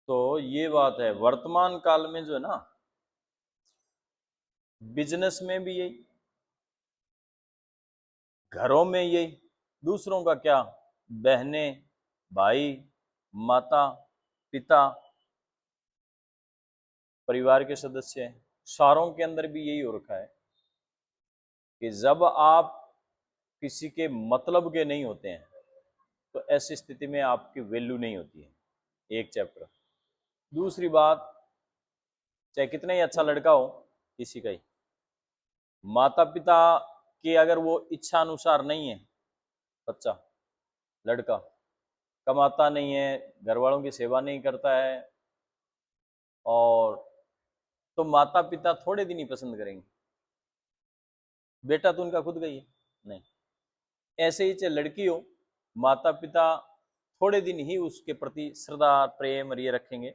तो ये बात है, वर्तमान काल में जो है ना, बिजनेस में भी यही, घरों में यही, दूसरों का क्या, बहनें, भाई, माता, पिता, परिवार के सदस्य हैं, सारों के अंदर भी यही हो रखा है कि जब आप किसी के मतलब के नहीं होते हैं तो ऐसी स्थिति में आपकी वैल्यू नहीं होती है। एक चैप्टर। दूसरी बात, चाहे कितना ही अच्छा लड़का हो, किसी का ही माता पिता की अगर वो इच्छा अनुसार नहीं है, बच्चा, लड़का कमाता नहीं है, घर वालों की सेवा नहीं करता है, और तो माता पिता थोड़े दिन ही पसंद करेंगे। बेटा तो उनका खुद का ही है, नहीं। ऐसे ही चाहे लड़की हो, माता पिता थोड़े दिन ही उसके प्रति श्रद्धा प्रेम और ये रखेंगे।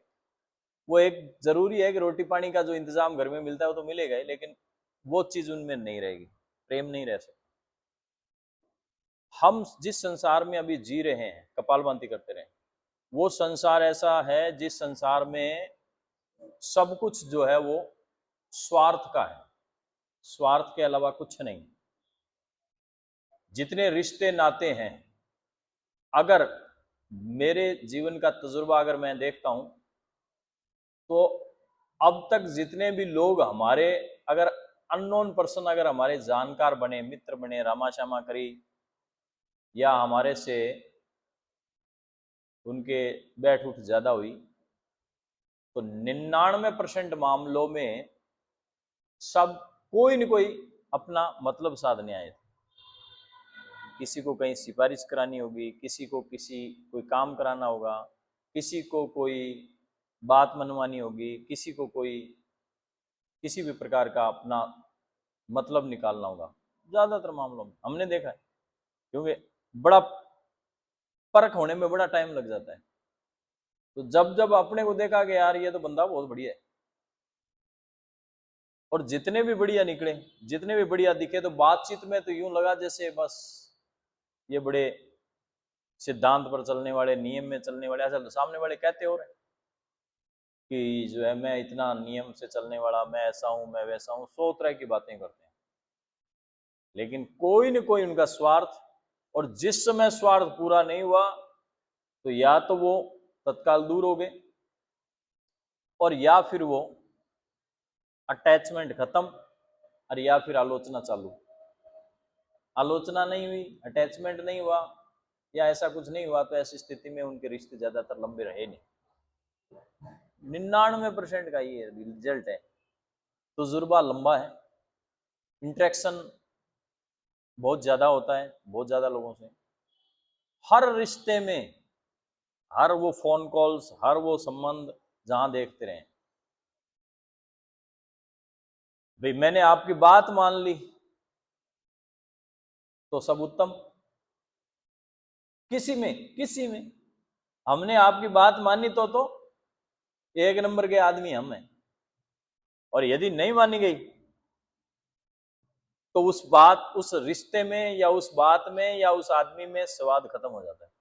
वो एक जरूरी है कि रोटी पानी का जो इंतजाम घर में मिलता है वो तो मिलेगा ही, लेकिन वो चीज उनमें नहीं रहेगी, प्रेम नहीं रह सकता। हम जिस संसार में अभी जी रहे हैं, कपालभाति करते रहे, वो संसार ऐसा है जिस संसार में सब कुछ जो है वो स्वार्थ का है, स्वार्थ के अलावा कुछ नहीं। जितने रिश्ते नाते हैं, अगर मेरे जीवन का तजुर्बा अगर मैं देखता हूं, तो अब तक जितने भी लोग हमारे, अगर अननोन पर्सन अगर हमारे जानकार बने, मित्र बने, रामा श्यामा करी, या हमारे से उनके बैठ उठ ज्यादा हुई, तो 99% मामलों में सब कोई न कोई अपना मतलब साधने आए थे। किसी को कहीं सिफारिश करानी होगी, किसी को किसी कोई काम कराना होगा, किसी को कोई बात मनवानी होगी, किसी को कोई किसी भी प्रकार का अपना मतलब निकालना होगा। ज्यादातर मामलों में हमने देखा है, क्योंकि बड़ा फर्क होने में बड़ा टाइम लग जाता है। तो जब जब अपने को देखा कि यार ये तो बंदा बहुत बढ़िया है, और जितने भी बढ़िया निकले, जितने भी बढ़िया दिखे, तो बातचीत में तो यूं लगा जैसे बस ये बड़े सिद्धांत पर चलने वाले, नियम में चलने वाले, ऐसा सामने वाले कहते हो रहे कि जो है मैं इतना नियम से चलने वाला, मैं ऐसा हूं, मैं वैसा हूं, 100 तरह की बातें करते हैं। लेकिन कोई न कोई उनका स्वार्थ, और जिस समय स्वार्थ पूरा नहीं हुआ तो या तो वो तत्काल दूर हो गए, और या फिर वो अटैचमेंट खत्म, और या फिर आलोचना चालू। आलोचना नहीं हुई, अटैचमेंट नहीं हुआ, या ऐसा कुछ नहीं हुआ, तो ऐसी स्थिति में उनके रिश्ते ज्यादातर लंबे रहे नहीं। 99% का ये रिजल्ट है। तजुर्बा लंबा है, इंटरेक्शन बहुत ज्यादा होता है, बहुत ज्यादा लोगों से, हर रिश्ते में, हर वो फोन कॉल्स, हर वो संबंध जहां देखते रहे, भाई मैंने आपकी बात मान ली तो सब उत्तम। किसी में हमने आपकी बात मानी तो एक नंबर के आदमी हम हैं, और यदि नहीं मानी गई तो उस बात, उस रिश्ते में या उस बात में या उस आदमी में स्वाद खत्म हो जाता है।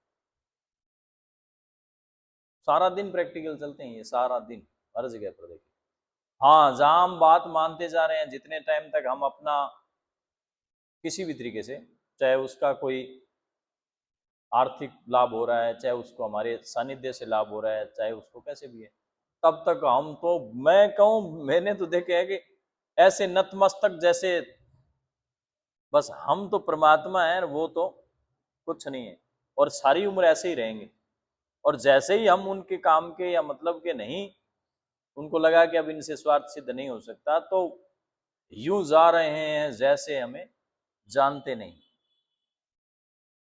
सारा दिन प्रैक्टिकल चलते हैं ये, सारा दिन, हर जगह पर देखिए। हाँ, जहां हम बात मानते जा रहे हैं, जितने टाइम तक हम अपना किसी भी तरीके से, चाहे उसका कोई आर्थिक लाभ हो रहा है, चाहे उसको हमारे सानिध्य से लाभ हो रहा है, चाहे उसको कैसे भी है, तब तक हम तो, मैं कहूं, मैंने तो देखे है कि ऐसे नतमस्तक जैसे, बस हम तो परमात्मा है, वो तो कुछ नहीं है, और सारी उम्र ऐसे ही रहेंगे। और जैसे ही हम उनके काम के या मतलब के नहीं, उनको लगा कि अब इनसे स्वार्थ सिद्ध नहीं हो सकता, तो यूं जा रहे हैं जैसे हमें जानते नहीं।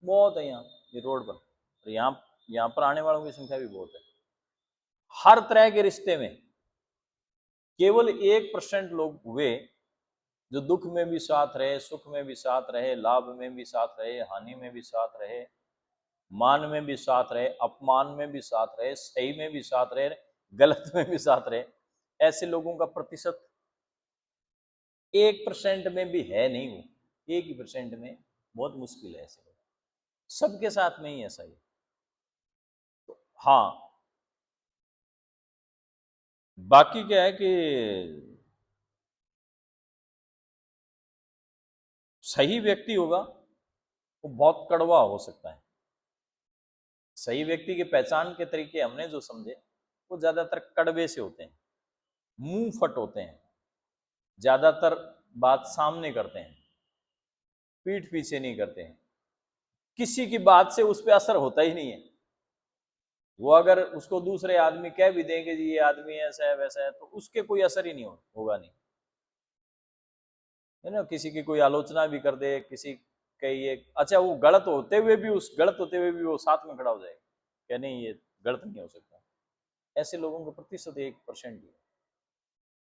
बहुत है यहाँ, ये रोड पर, और यहाँ पर आने वालों की संख्या भी बहुत है। हर तरह के रिश्ते में केवल 1% लोग हुए जो दुख में भी साथ रहे, सुख में भी साथ रहे, लाभ में भी साथ रहे, हानि में भी साथ रहे, मान में भी साथ रहे, अपमान में भी साथ रहे, सही में भी साथ रहे, गलत में भी साथ रहे। ऐसे लोगों का प्रतिशत 1% में भी है नहीं, वो 1% में बहुत मुश्किल है ऐसे लोग, सबके साथ में ही ऐसा ही। हाँ, बाकी क्या है कि सही व्यक्ति होगा वो बहुत कड़वा हो सकता है। सही व्यक्ति की पहचान के तरीके हमने जो समझे वो ज्यादातर कड़वे से होते हैं, मुंह फट होते हैं, ज्यादातर बात सामने करते हैं, पीठ पीछे नहीं करते हैं, किसी की बात से उस पर असर होता ही नहीं है। वो अगर उसको दूसरे आदमी कह भी देंगे जी ये आदमी ऐसा है वैसा है तो उसके कोई असर ही नहीं होगा नहीं, है ना। किसी की कोई आलोचना भी कर दे, किसी कही एक अच्छा वो गलत होते हुए भी, उस गलत होते हुए भी वो साथ में खड़ा हो जाएगा क्या नहीं ये गलत नहीं हो सकता। ऐसे लोगों का प्रतिशत 1% ही है।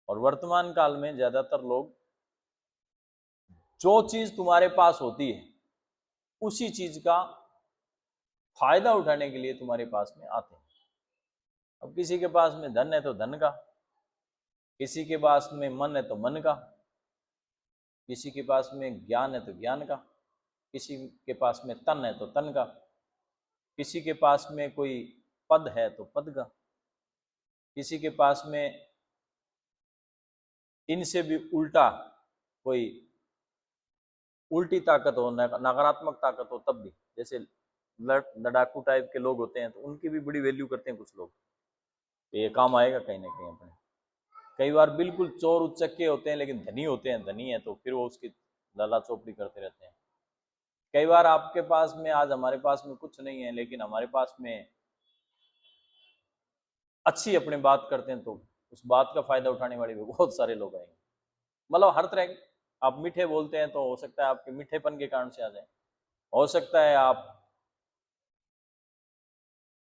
और वर्तमान काल में ज्यादातर लोग जो चीज तुम्हारे पास होती है उसी चीज का फायदा उठाने के लिए तुम्हारे पास में आते हैं। अब किसी के पास में धन है तो धन का, किसी के पास में मन है तो मन का, किसी के पास में ज्ञान है तो ज्ञान का, किसी के पास में तन है तो तन का, किसी के पास में कोई पद है तो पद का, किसी के पास में इनसे भी उल्टा कोई उल्टी ताकत हो, नकारात्मक ताकत हो तब भी। जैसे लड़ाकू टाइप के लोग होते हैं तो उनकी भी बड़ी वैल्यू करते हैं कुछ लोग, तो ये काम आएगा कहीं ना कहीं अपने। कई बार बिल्कुल चोर उच्चके होते हैं लेकिन धनी होते हैं, धनी है तो फिर वो उसकी लाला चौपड़ी करते रहते हैं। कई बार आपके पास में आज हमारे पास में कुछ नहीं है लेकिन हमारे पास में अच्छी अपने बात करते हैं तो उस बात का फायदा उठाने वाले भी बहुत सारे लोग आएंगे। मतलब हर तरह के, आप मीठे बोलते हैं तो हो सकता है आपके मीठेपन के कारण से आ जाए, हो सकता है आप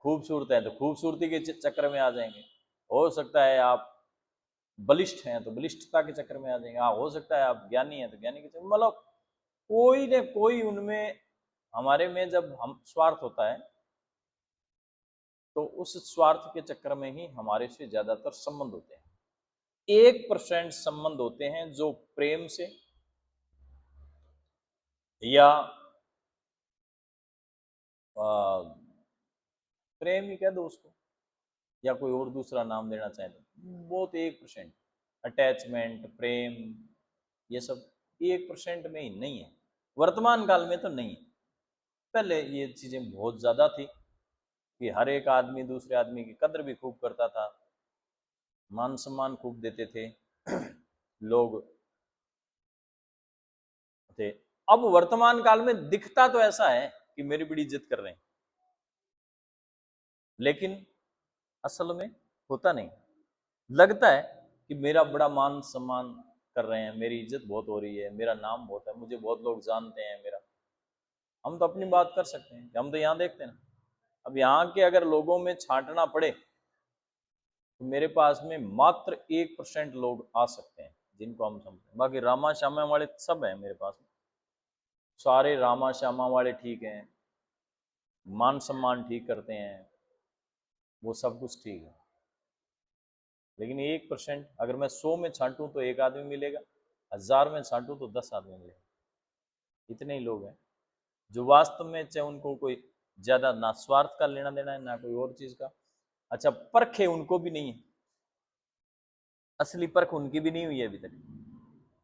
खूबसूरत है तो खूबसूरती के चक्कर में आ जाएंगे, हो सकता है आप बलिष्ठ हैं तो बलिष्ठता के चक्कर में आ जाएंगे, हाँ हो सकता है आप ज्ञानी हैं तो ज्ञानी के चक्कर, मतलब कोई न कोई उनमें, हमारे में जब हम स्वार्थ होता है तो उस स्वार्थ के चक्कर में ही हमारे से ज्यादातर संबंध होते हैं। 1% संबंध होते हैं जो प्रेम से या प्रेम ही कह दो उसको या कोई और दूसरा नाम देना चाहे तो, बहुत 1%। अटैचमेंट प्रेम ये सब 1% में ही नहीं है, वर्तमान काल में तो नहीं है। पहले ये चीजें बहुत ज्यादा थी कि हर एक आदमी दूसरे आदमी की कदर भी खूब करता था, मान सम्मान खूब देते थे लोग थे। अब वर्तमान काल में दिखता तो ऐसा है कि मेरी बड़ी इज्जत कर रहे हैं लेकिन असल में होता नहीं। लगता है कि मेरा बड़ा मान सम्मान कर रहे हैं, मेरी इज्जत बहुत हो रही है, मेरा नाम बहुत है, मुझे बहुत लोग जानते हैं मेरा। हम तो अपनी बात कर सकते हैं, हम तो यहाँ देखते हैं ना। अब यहाँ के अगर लोगों में छांटना पड़े तो मेरे पास में मात्र 1% लोग आ सकते हैं जिनको हम समझते हैं, बाकी रामा श्यामा वाले सब हैं मेरे पास में। सारे रामा श्यामा वाले ठीक हैं, मान सम्मान ठीक करते हैं, वो सब कुछ ठीक है। लेकिन 1% अगर मैं 100 में छांटूं तो एक आदमी मिलेगा, 1000 में छांटूं तो 10 आदमी मिलेगा। इतने ही लोग हैं जो वास्तव में चाहे उनको कोई ज्यादा ना स्वार्थ का लेना देना है ना कोई और चीज का। अच्छा परख है उनको भी नहीं है, असली परख उनकी भी नहीं हुई है अभी तक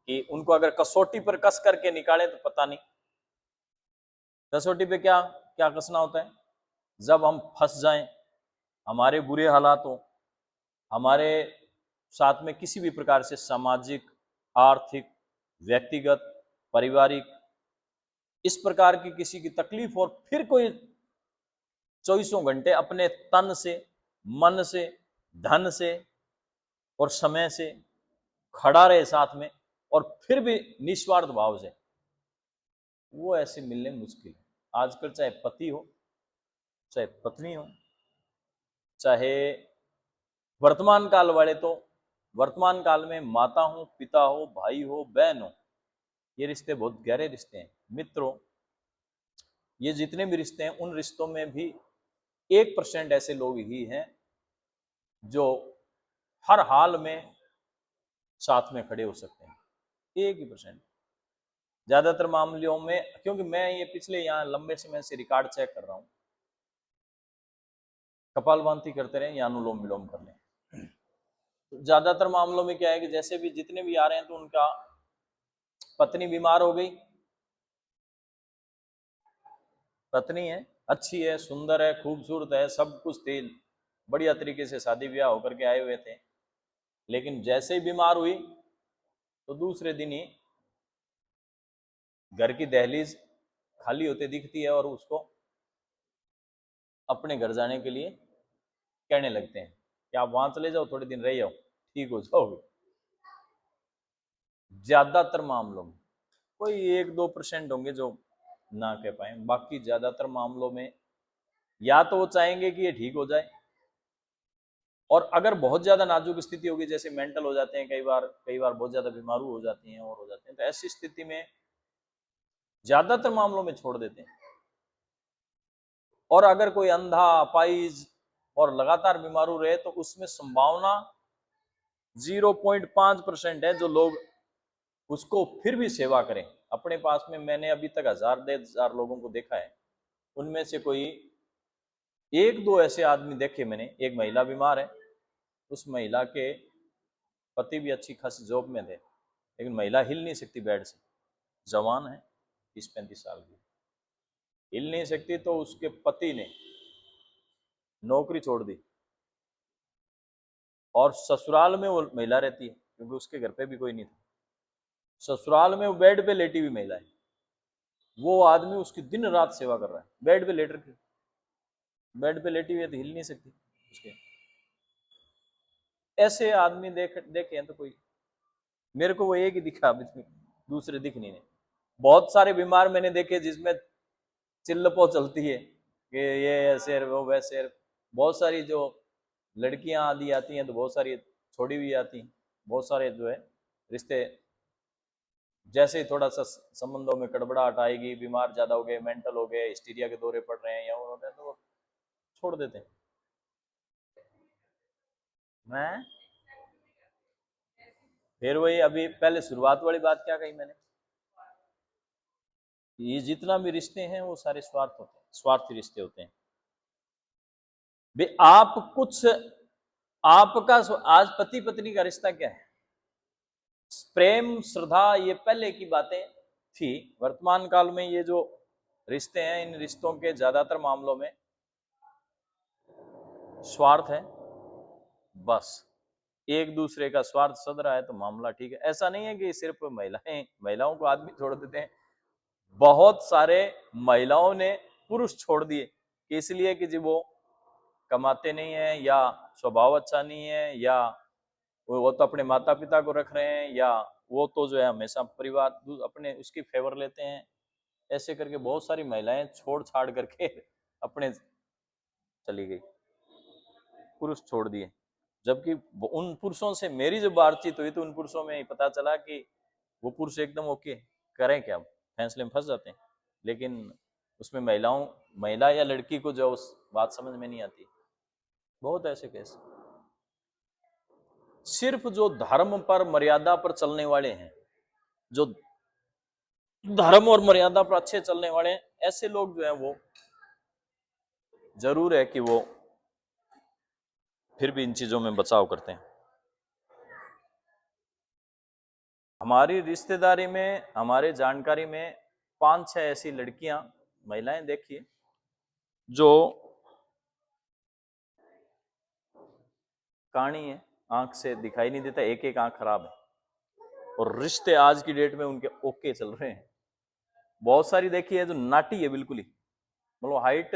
कि उनको अगर कसौटी पर कस करके निकाले तो पता नहीं कसौटी पे क्या क्या कसना होता है। जब हम फंस जाएं, हमारे बुरे हालात हो, हमारे साथ में किसी भी प्रकार से सामाजिक आर्थिक व्यक्तिगत पारिवारिक इस प्रकार की किसी की तकलीफ और फिर कोई चौबीसों घंटे अपने तन से मन से धन से और समय से खड़ा रहे साथ में और फिर भी निस्वार्थ भाव से, वो ऐसे मिलने मुश्किल है आजकल। चाहे पति हो चाहे पत्नी हो, चाहे वर्तमान काल वाले तो वर्तमान काल में माता हो पिता हो भाई हो बहन हो, ये रिश्ते बहुत गहरे रिश्ते हैं मित्रों। ये जितने भी रिश्ते हैं उन रिश्तों में भी 1% ऐसे लोग ही हैं जो हर हाल में साथ में खड़े हो सकते हैं, 1% ज्यादातर मामलों में। क्योंकि मैं ये पिछले यहाँ लंबे समय से रिकॉर्ड चेक कर रहा हूँ, कपालभाति करते रहे या अनुलोम विलोम कर लें ज्यादातर मामलों में क्या है कि जैसे भी जितने भी आ रहे हैं तो उनका पत्नी बीमार हो गई, पत्नी है, अच्छी है, सुंदर है, खूबसूरत है, सब कुछ थी, बढ़िया तरीके से शादी ब्याह होकर के आए हुए थे, लेकिन जैसे ही बीमार हुई तो दूसरे दिन ही घर की दहलीज खाली होते दिखती है और उसको अपने घर जाने के लिए कहने लगते हैं कि आप वहां चले जाओ, थोड़े दिन रह जाओ, ठीक हो जाओगे। ज्यादातर मामलों में, कोई 1-2% होंगे जो ना कह पाए, बाकी ज्यादातर मामलों में या तो वो चाहेंगे कि ये ठीक हो जाए, और अगर बहुत ज्यादा नाजुक स्थिति होगी, जैसे मेंटल हो जाते हैं कई बार बहुत ज्यादा बीमारू हो जाती हैं और हो जाते हैं, तो ऐसी स्थिति में ज्यादातर मामलों में छोड़ देते हैं। और अगर कोई अंधा, अपाइज और लगातार बीमारू रहे तो उसमें संभावना 0.5% है जो लोग उसको फिर भी सेवा करें। अपने पास में मैंने अभी तक 1000-1500 लोगों को देखा है, उनमें से कोई 1-2 ऐसे आदमी देखे मैंने। एक महिला बीमार है, उस महिला के पति भी अच्छी खासी जॉब में थे, लेकिन महिला हिल नहीं सकती बेड से, जवान है, 30-35 साल की, हिल नहीं सकती, तो उसके पति ने नौकरी छोड़ दी और ससुराल में वो महिला रहती है, क्योंकि उसके घर पे भी कोई नहीं था, ससुराल में वो बेड पे लेटी हुई महिला है, वो आदमी उसकी दिन रात सेवा कर रहा है, बेड पे लेट रखी, बेड पे लेटी हुई है तो हिल नहीं सकती उसके। ऐसे आदमी देखे हैं तो कोई, मेरे को वो एक ही दिखा अभी तक, दूसरे दिख नहीं। बहुत सारे बीमार मैंने देखे जिसमें चिल्लपो चलती है कि ये ऐसे वो वैसे। बहुत सारी जो लड़कियां आदि आती हैं तो बहुत सारी छोड़ी हुई आती हैं, बहुत सारे जो है रिश्ते, जैसे ही थोड़ा सा संबंधों में गड़बड़ाहट आएगी, बीमार ज्यादा हो गए, मेंटल हो गए, हिस्टीरिया के दौरे पड़ रहे हैं या उन्होंने, तो छोड़ देते हैं। मैं फिर वही अभी पहले शुरुआत वाली बात क्या कही मैंने, ये जितना भी रिश्ते हैं वो सारे स्वार्थ होते हैं, स्वार्थी रिश्ते होते हैं। भाई आप कुछ, आपका आज पति पत्नी का रिश्ता क्या है, प्रेम श्रद्धा, ये पहले की बातें थी। वर्तमान काल में ये जो रिश्ते हैं, इन रिश्तों के ज्यादातर मामलों में स्वार्थ है, बस एक दूसरे का स्वार्थ सद रहा है तो मामला ठीक है। ऐसा नहीं है कि सिर्फ महिलाओं को आदमी छोड़ देते हैं, बहुत सारे महिलाओं ने पुरुष छोड़ दिए कि इसलिए कि जी वो कमाते नहीं है, या स्वभाव अच्छा नहीं है, या वो तो अपने माता पिता को रख रहे हैं, या वो तो जो है हमेशा परिवार अपने उसकी फेवर लेते हैं। ऐसे करके बहुत सारी महिलाएं छोड़ छाड़ करके अपने चली गई, पुरुष छोड़ दिए। जबकि उन पुरुषों से मेरी जो बातचीत हुई तो उन पुरुषों में पता चला कि वो पुरुष एकदम ओके, करें क्या, फैसले में फंस जाते हैं, लेकिन उसमें महिला या लड़की को जो उस बात समझ में नहीं आती। बहुत ऐसे केस, सिर्फ जो धर्म पर मर्यादा पर चलने वाले हैं, जो धर्म और मर्यादा पर अच्छे चलने वाले हैं, ऐसे लोग जो है वो जरूर है कि वो फिर भी इन चीजों में बचाव करते हैं। हमारी रिश्तेदारी में, हमारे जानकारी में 5-6 ऐसी लड़कियां, महिलाएं देखिए, जो काणी है, आंख से दिखाई नहीं देता, एक एक आंख खराब है, और रिश्ते आज की डेट में उनके ओके चल रहे हैं। बहुत सारी देखी है जो नाटी है बिल्कुल ही, मतलब हाइट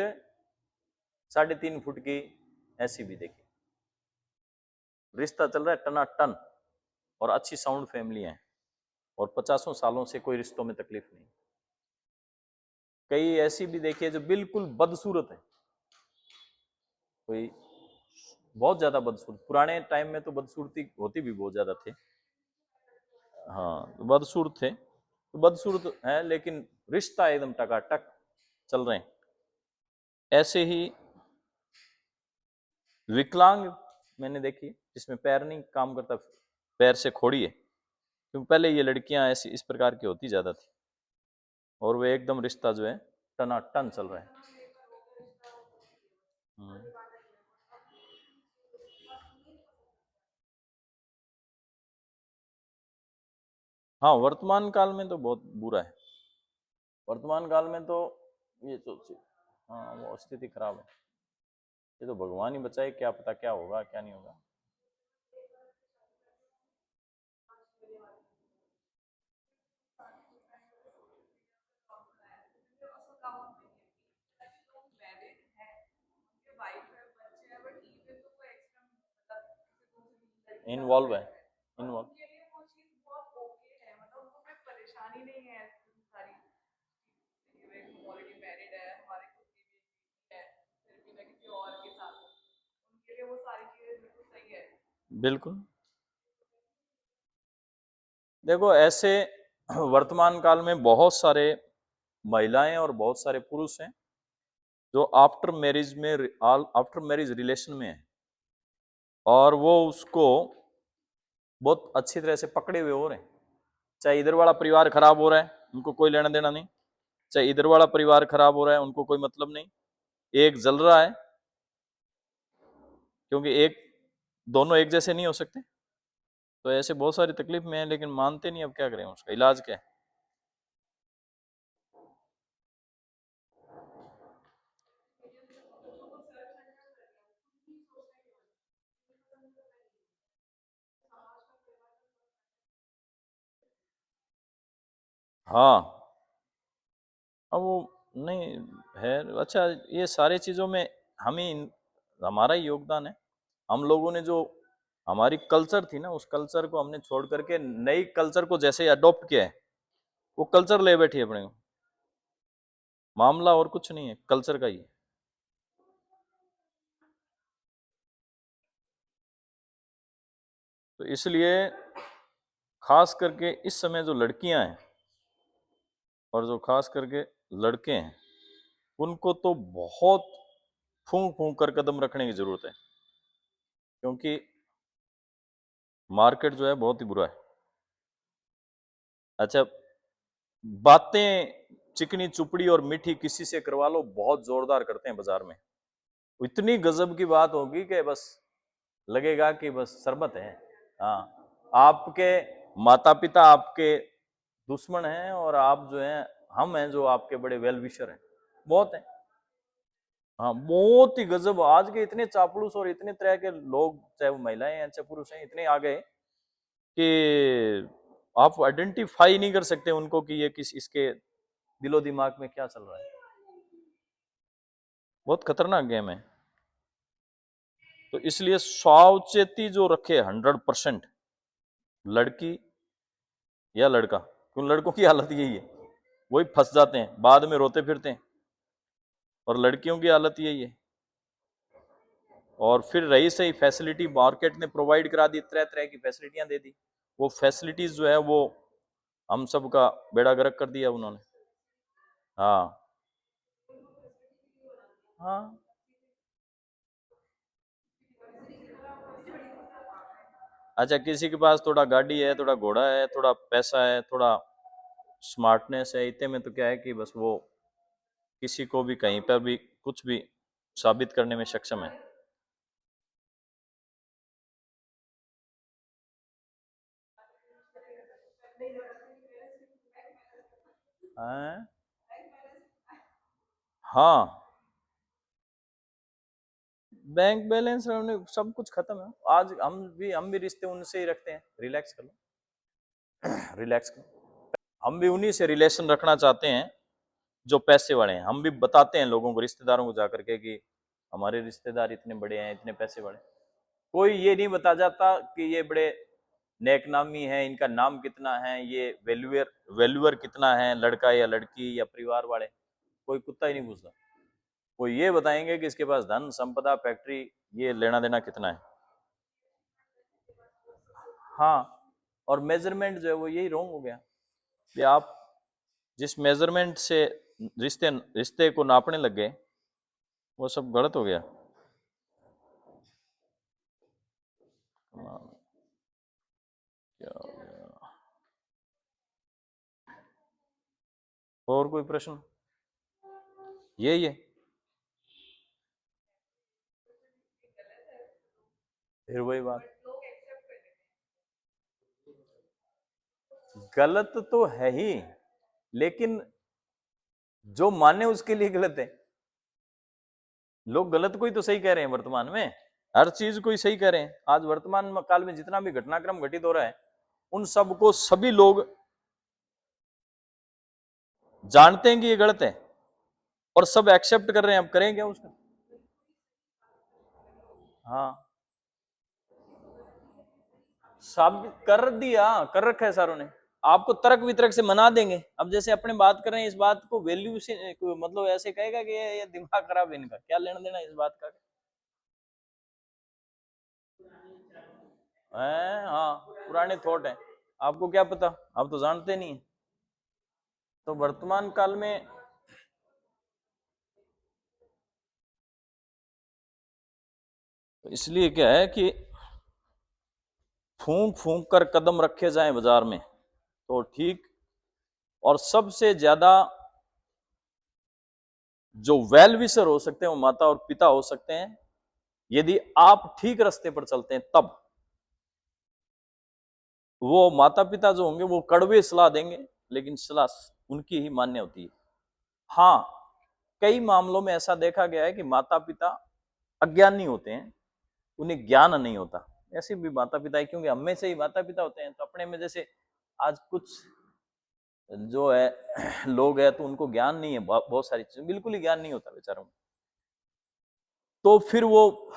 3.5 फुट की, ऐसी भी देखी, रिश्ता चल रहा है टनाटन, और अच्छी साउंड फैमिली है, और 50 सालों से कोई रिश्तों में तकलीफ नहीं। कई ऐसी भी देखी है जो बिल्कुल बदसूरत है, कोई बहुत ज्यादा बदसूरत, पुराने टाइम में तो बदसूरती होती भी बहुत ज्यादा थे, हाँ बदसूरत थे, तो बदसूरत है, लेकिन रिश्ता एकदम टकाटक चल रहे हैं। ऐसे ही विकलांग मैंने देखी, जिसमें पैर नहीं काम करता, पैर से खोड़ी है, क्योंकि पहले ये लड़कियां ऐसी इस प्रकार की होती ज्यादा थी, और वे एकदम रिश्ता जो है टनाटन चल रहा है। हम्म। हाँ, वर्तमान काल में तो बहुत बुरा है। वर्तमान काल में तो ये तो हाँ, वो स्थिति खराब है। ये तो भगवान ही बचाए, क्या पता क्या होगा क्या नहीं होगा। इन्वॉल्व है, इन्वॉल्व। बिल्कुल। देखो ऐसे वर्तमान काल में बहुत सारे महिलाएं और बहुत सारे पुरुष हैं जो आफ्टर मैरिज में आफ्टर मैरिज रिलेशन में है, और वो उसको बहुत अच्छी तरह से पकड़े हुए हो रहे हैं। चाहे इधर वाला परिवार खराब हो रहा है, उनको कोई लेना देना नहीं। चाहे इधर वाला परिवार खराब हो रहा है, उनको कोई मतलब नहीं। एक जल रहा है, क्योंकि एक दोनों एक जैसे नहीं हो सकते। तो ऐसे बहुत सारी तकलीफ में है, लेकिन मानते नहीं। अब क्या करें, उसका इलाज क्या है? हाँ, अब वो नहीं है। अच्छा, ये सारी चीज़ों में हम ही हमारा ही योगदान है। हम लोगों ने जो हमारी कल्चर थी ना, उस कल्चर को हमने छोड़ करके नई कल्चर को जैसे अडॉप्ट किया है, वो कल्चर ले बैठी है अपने को। मामला और कुछ नहीं है, कल्चर का ही है। तो इसलिए खास करके इस समय जो लड़कियां हैं और जो खास करके लड़के हैं, उनको तो बहुत फूंक फूंक कर कदम रखने की जरूरत है, क्योंकि मार्केट जो है बहुत ही बुरा है। अच्छा, बातें चिकनी चुपड़ी और मीठी किसी से करवा लो, बहुत जोरदार करते हैं बाजार में। इतनी गजब की बात होगी कि बस लगेगा कि बस शरबत है। हाँ, आपके माता पिता आपके दुश्मन हैं, और आप जो हैं, हम हैं जो आपके बड़े वेल विशर हैं। बहुत है। हाँ, बहुत ही गजब। आज के इतने चापलूस और इतने तरह के लोग, चाहे वो महिलाएं हैं चाहे पुरुष हैं, इतने आ गए कि आप आइडेंटिफाई नहीं कर सकते उनको कि ये किस इसके दिलो दिमाग में क्या चल रहा है। बहुत खतरनाक गेम है। तो इसलिए सावचेती जो रखे 100%, लड़की या लड़का, क्यों लड़कों की हालत यही है, वही फंस जाते हैं, बाद में रोते फिरते हैं। और लड़कियों की हालत यही है। और फिर रही सही फैसिलिटी, मार्केट ने प्रोवाइड करा दी, तरह तरह की फैसिलिटियां दे दी। वो फैसिलिटीज जो है वो हम सब का बेड़ा गर्क कर दिया उन्होंने। हाँ। हाँ, अच्छा, किसी के पास थोड़ा गाड़ी है, थोड़ा घोड़ा है, थोड़ा पैसा है, थोड़ा स्मार्टनेस है, इतने में तो क्या है कि बस वो किसी को भी कहीं पर भी कुछ भी साबित करने में सक्षम है। हाँ, हाँ, बैंक बैलेंस सब कुछ खत्म है। आज हम भी रिश्ते उनसे ही रखते हैं। रिलैक्स कर लो, रिलैक्स कर लो। हम भी उन्हीं से रिलेशन रखना चाहते हैं जो पैसे वाले हैं। हम भी बताते हैं लोगों को, रिश्तेदारों को जाकर के कि हमारे रिश्तेदार इतने बड़े हैं, इतने पैसे वाले। कोई ये नहीं बता जाता कि ये बड़े नेक नामी है, इनका नाम कितना है, ये वैल्यूअर वैल्यूअर कितना है, लड़का या लड़की या परिवार वाले। कोई कुत्ता ही नहीं पूछता। वो ये बताएंगे कि इसके पास धन संपदा फैक्ट्री, ये लेना देना कितना है। हाँ, और मेजरमेंट जो है वो यही रॉन्ग हो गया कि आप जिस मेजरमेंट से रिश्ते रिश्ते को नापने लग गए, वो सब गलत हो गया। क्या हो गया? और कोई प्रश्न? यही है। फिर वही बात। गलत तो है ही, लेकिन जो माने उसके लिए गलत है। लोग गलत को ही तो सही कह रहे हैं वर्तमान में, हर चीज को ही सही कह रहे हैं। आज वर्तमान काल में जितना भी घटनाक्रम घटित हो रहा है, उन सबको सभी लोग जानते हैं कि ये गलत है और सब एक्सेप्ट कर रहे हैं। अब करें क्या उसका? हाँ, साबित कर दिया, कर रखा है सारों ने। आपको तर्क वितर्क से मना देंगे। अब जैसे अपने बात कर रहे हैं, इस बात को वैल्यू से मतलब ऐसे कहेगा कि ये दिमाग खराब है इनका, क्या लेना देना इस बात का है? हाँ, पुराने थॉट है, आपको क्या पता, आप तो जानते नहीं। तो वर्तमान काल में तो इसलिए क्या है कि फूंक फूंक कर कदम रखे जाएं बाजार में तो ठीक। और सबसे ज्यादा जो वेल विशर हो सकते हैं वो माता और पिता हो सकते हैं, यदि आप ठीक रास्ते पर चलते हैं तब। वो माता पिता जो होंगे वो कड़वे सलाह देंगे, लेकिन सलाह उनकी ही मान्य होती है। हाँ, कई मामलों में ऐसा देखा गया है कि माता पिता अज्ञानी होते हैं, उन्हें ज्ञान नहीं होता। ऐसे भी माता पिता है, क्योंकि हमें से ही माता पिता होते हैं, तो अपने में जैसे आज कुछ जो है लोग हैं तो उनको ज्ञान नहीं है, बहुत सारी चीजें बिल्कुल ही ज्ञान नहीं होता बेचारों को। तो फिर वो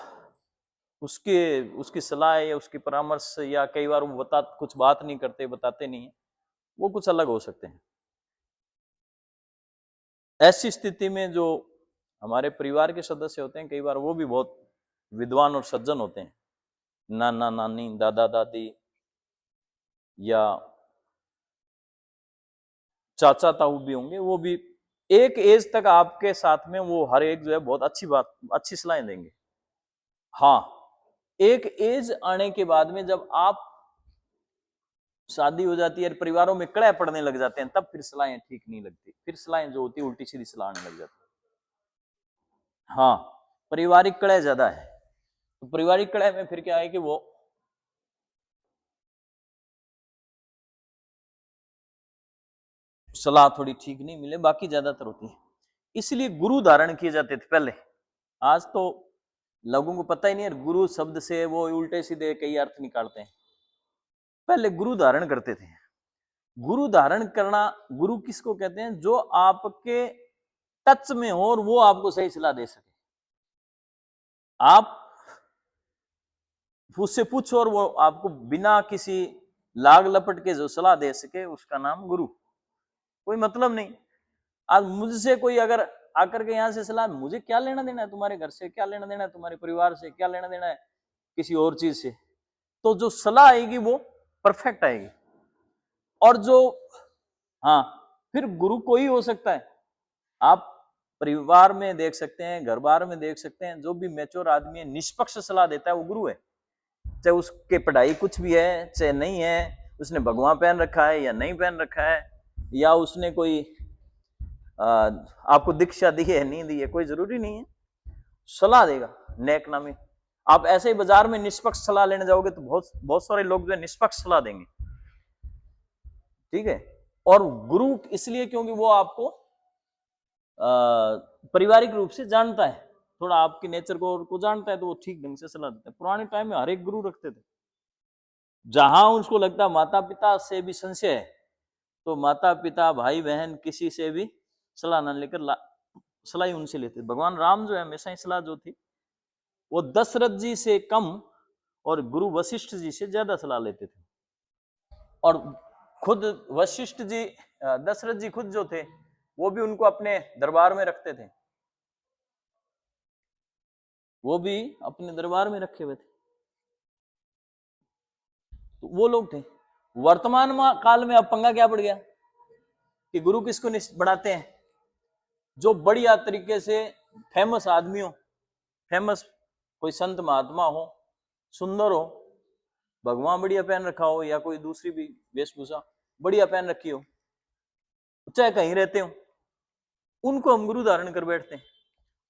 उसके उसकी सलाह या उसकी परामर्श, या कई बार वो कुछ बात नहीं करते, बताते नहीं है, वो कुछ अलग हो सकते हैं। ऐसी स्थिति में जो हमारे परिवार के सदस्य होते हैं, कई बार वो भी बहुत विद्वान और सज्जन होते हैं, नाना नानी, दादा दादी या चाचा ताऊ भी होंगे, वो भी एक एज तक आपके साथ में वो हर एक जो है बहुत अच्छी बात, अच्छी सलाहें देंगे। हाँ, एक एज आने के बाद में जब आप शादी हो जाती है, परिवारों में कड़े पड़ने लग जाते हैं, तब फिर सलाहें ठीक नहीं लगती, फिर सलाहें जो होती है उल्टी सीधी सलाह आने लग जाती है। हाँ, पारिवारिक कड़े ज्यादा है, तो पारिवारिक कड़े में फिर क्या है कि वो सलाह थोड़ी ठीक नहीं मिले, बाकी ज्यादातर होती है। इसलिए गुरु धारण किए जाते थे पहले। आज तो लोगों को पता ही नहीं है, गुरु शब्द से वो उल्टे सीधे कई अर्थ निकालते हैं। पहले गुरु धारण करते थे। गुरु धारण करना, गुरु किसको कहते हैं? जो आपके टच में हो और वो आपको सही सलाह दे सके। आप उससे पूछो और वो आपको बिना किसी लाग लपट के जो सलाह दे सके, उसका नाम गुरु। कोई मतलब नहीं। आज मुझसे कोई अगर आकर के यहां से सलाह, मुझे क्या लेना देना है तुम्हारे घर से, क्या लेना देना है तुम्हारे परिवार से, क्या लेना देना है किसी और चीज से। तो जो सलाह आएगी वो परफेक्ट आएगी। और जो, हाँ, फिर गुरु कोई हो सकता है। आप परिवार में देख सकते हैं, घर बार में देख सकते हैं, जो भी मैच्योर आदमी है, निष्पक्ष सलाह देता है, वो गुरु है। चाहे उसके पढ़ाई कुछ भी है चाहे नहीं है, उसने भगवा पहन रखा है या नहीं पहन रखा है, या उसने कोई आपको दीक्षा दी है नहीं दी है, कोई जरूरी नहीं है, सलाह देगा नेक नामी। आप ऐसे ही बाजार में निष्पक्ष सलाह लेने जाओगे तो बहुत बहुत सारे लोग जो है निष्पक्ष सलाह देंगे, ठीक है। और गुरु इसलिए क्योंकि वो आपको पारिवारिक रूप से जानता है, थोड़ा आपके नेचर को जानता है, तो वो ठीक ढंग से सलाह देता है। पुराने टाइम में हर एक गुरु रखते थे, जहां उसको लगता माता पिता से भी संशय है तो माता पिता भाई बहन किसी से भी सलाह न लेकर सलाह उनसे लेते। भगवान राम जो है हमेशा ही सलाह जो थी वो दशरथ जी से कम और गुरु वशिष्ठ जी से ज्यादा सलाह लेते थे। और खुद वशिष्ठ जी, दशरथ जी खुद जो थे वो भी उनको अपने दरबार में रखते थे, वो भी अपने दरबार में रखे हुए थे। तो वो लोग थे। वर्तमान काल में अब पंगा क्या पड़ गया कि गुरु किसको बढ़ाते हैं? जो बढ़िया तरीके से फेमस आदमी हो, फेमस कोई संत महात्मा हो, सुंदर हो, भगवान बढ़िया पहन रखा हो, या कोई दूसरी भी वेशभूषा बढ़िया पहन रखी हो, चाहे कहीं रहते हो, उनको हम गुरु धारण कर बैठते हैं।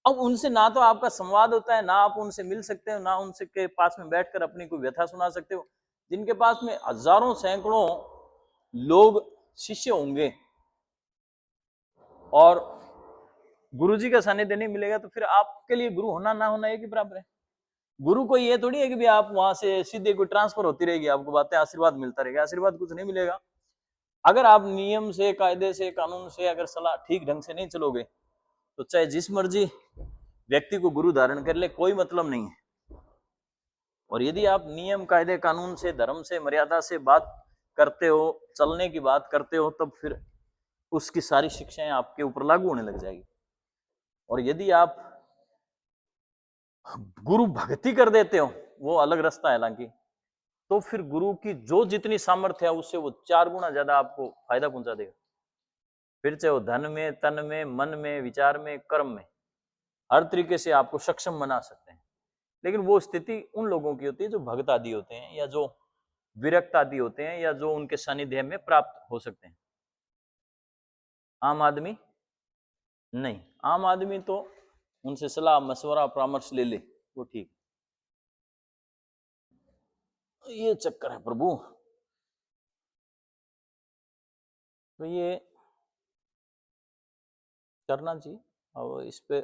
अब उनसे ना तो आपका संवाद होता है, ना आप उनसे मिल सकते हो, ना उनसे के पास में बैठकर अपनी कोई व्यथा सुना सकते हो, जिनके पास में हजारों सैकड़ों लोग शिष्य होंगे और गुरुजी का सानिध्य नहीं मिलेगा तो फिर आपके लिए गुरु होना ना होना एक ही बराबर है। गुरु को ये थोड़ी है कि भी आप वहां से सीधे कोई ट्रांसफर होती रहेगी, आपको बातें आशीर्वाद मिलता रहेगा, आशीर्वाद कुछ नहीं मिलेगा। अगर आप नियम से, कायदे से, कानून से अगर सलाह ठीक ढंग से नहीं चलोगे तो चाहे जिस मर्जी व्यक्ति को गुरु धारण कर ले, कोई मतलब नहीं है। और यदि आप नियम, कायदे, कानून से, धर्म से, मर्यादा से बात करते हो, चलने की बात करते हो, तब फिर उसकी सारी शिक्षाएं आपके ऊपर लागू होने लग जाएगी। और यदि आप गुरु भक्ति कर देते हो, वो अलग रास्ता है हालांकि, तो फिर गुरु की जो जितनी सामर्थ्य है उससे वो 4 गुना ज्यादा आपको फायदा पहुंचा देगा। फिर चाहे वो धन में, तन में, मन में, विचार में, कर्म में, हर तरीके से आपको सक्षम बना सकते हैं। लेकिन वो स्थिति उन लोगों की होती है जो भक्त आदि होते हैं, या जो विरक्त आदि होते हैं, या जो उनके सानिध्य में प्राप्त हो सकते हैं। आम आदमी नहीं। आम आदमी तो उनसे सलाह, मशवरा, परामर्श ले ले, वो ठीक। ये चक्कर है प्रभु। तो ये करना चाहिए। और इस पे